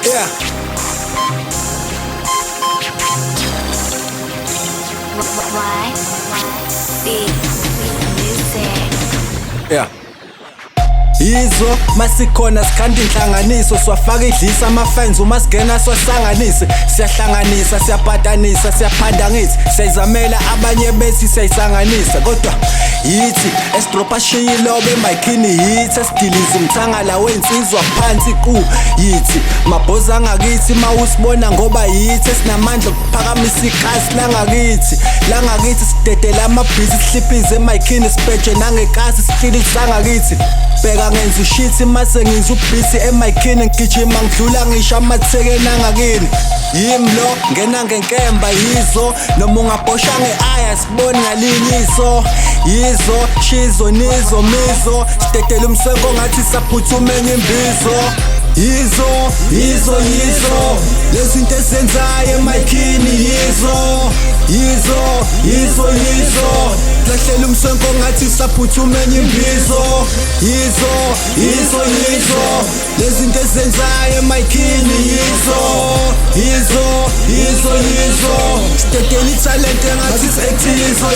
Yeah. Why? Big music. Yeah. Yizo masikhona sikhanda inhlanganiso swafaka idlisa ama-fans uma sigena swahlanganise siyahlanganisa siyaphatanisa siyaphanda ngithi siyayizamela abanye bethi siyayisanganisa kodwa yithi esidropha shiya ilobe emayikhini yithi esidiliza umthangala wensizwa phansi ku yithi mabhoza angakithi mawusibona ngoba yithi esinamandla okuphakamisa ikasi langakithi sidedela amabhizi sihlipize emayikhini sipeje nangekasi sihlili sangakithi bheka ngenza ushithi mase ngenza ubhithi emayikhini ngigijima ngidlula ngisho amathekeni angakini yimi lo ngena ngenkemba yizo noma ungabhosha nge-aya siboni ngalinyiso yizo shizo nizo mizo sidedela umsengo ngathi saphuthume ngimbizo yizo lezinto ezenzayo emayikhini yizo lahlela umsengo ngathi saphuthume ngimbizo yizo lezinto ezenzayo emayikhini yizo sidedela ithalente ngathi sethi yizo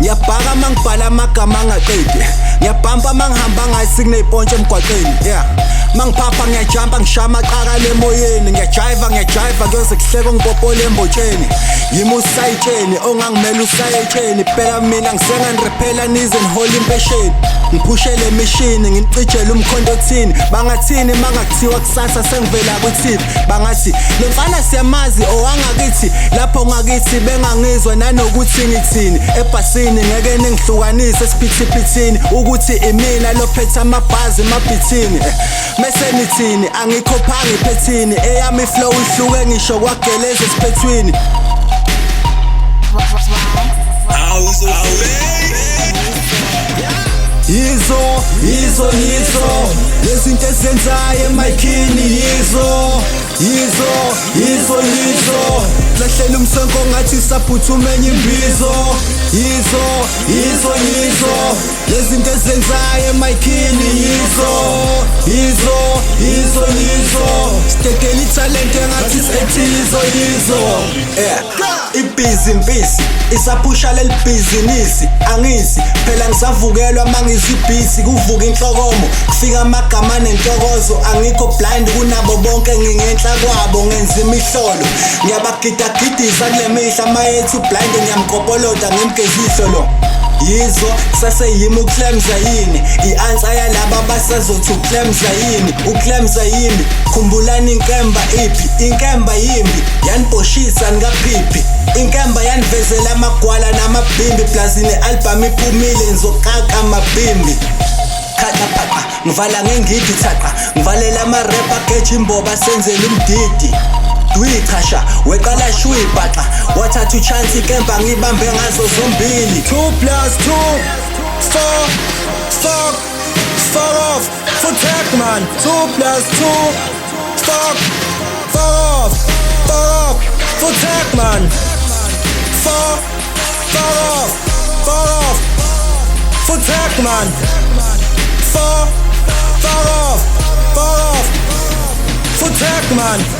ngiyabhaka mangibhala amagama angaqedi ngiyabhampa mangihamba ngathi kuney'pontshi emgwaqeni yeah mangiphapha ngiyajampa ngisha amaqakala emoyeni ngiyajayiva kuyoze kuhleke ngipopole embotsheni yimi usayitsheni ongangimele usayetsheni bheka mina ngisenganirepela nize nihole impesheni ngiphushe le mishini nginicijele umkhondothini bangathini mangakuthiwa kusasa sengivela kuthini bangathi lo mfana siyamazi owangakithi lapho ngakithi bengangizwa nanokuthi ngithini ebhasini ngeke ningihlukanise esiphithipithini ukuthi imina lophethe amabhazi emabhithini mese nithini angikhophanga iphethini eyami flow ihluke ngisho kwageleza esiphethwini yizo lezinto ezenzayo emayikhini yizo lahlela umsengo ngathi saphuthume imbizo yizo lezinto ezenzayo emayikhini yizo sidedela ithalente ngathi sethi yizo ibhizinisi isaphusha leli bhizinisi angithi phela ngisavukelwa mangizwa ibhizi kuvuka inhlokomo kufika amagama nentokozo angikho blind kunabo bonke ngingenhla kwabo ngenza imihlolo ngiyabagidagidiza kule mihla mayethu blind ngiyamgobholoda ngimgezihlolo yizo saseyimi uClermza yini i-answer yalaba basazothi uClermza yini uClermza yini khumbulani inkemba iphi inkemba yimbi yanibhoshisa nikaphiphi inkemba yanivezela amagwala namabhimbi plazini album iphumile ngizokaka amabhimbi khathaphaqa ngivala ngengidi thaqa ngivalela ama-rap ageja imboba senzela umdidi wichasha weqala shuyibhaxa wathatha uchance ikemba ngibambe ngazo zombili 2 plus 2 4 fuck off for tech man 2 plus 2 fuck off for tech man 4 off for tech man 4 off for tech man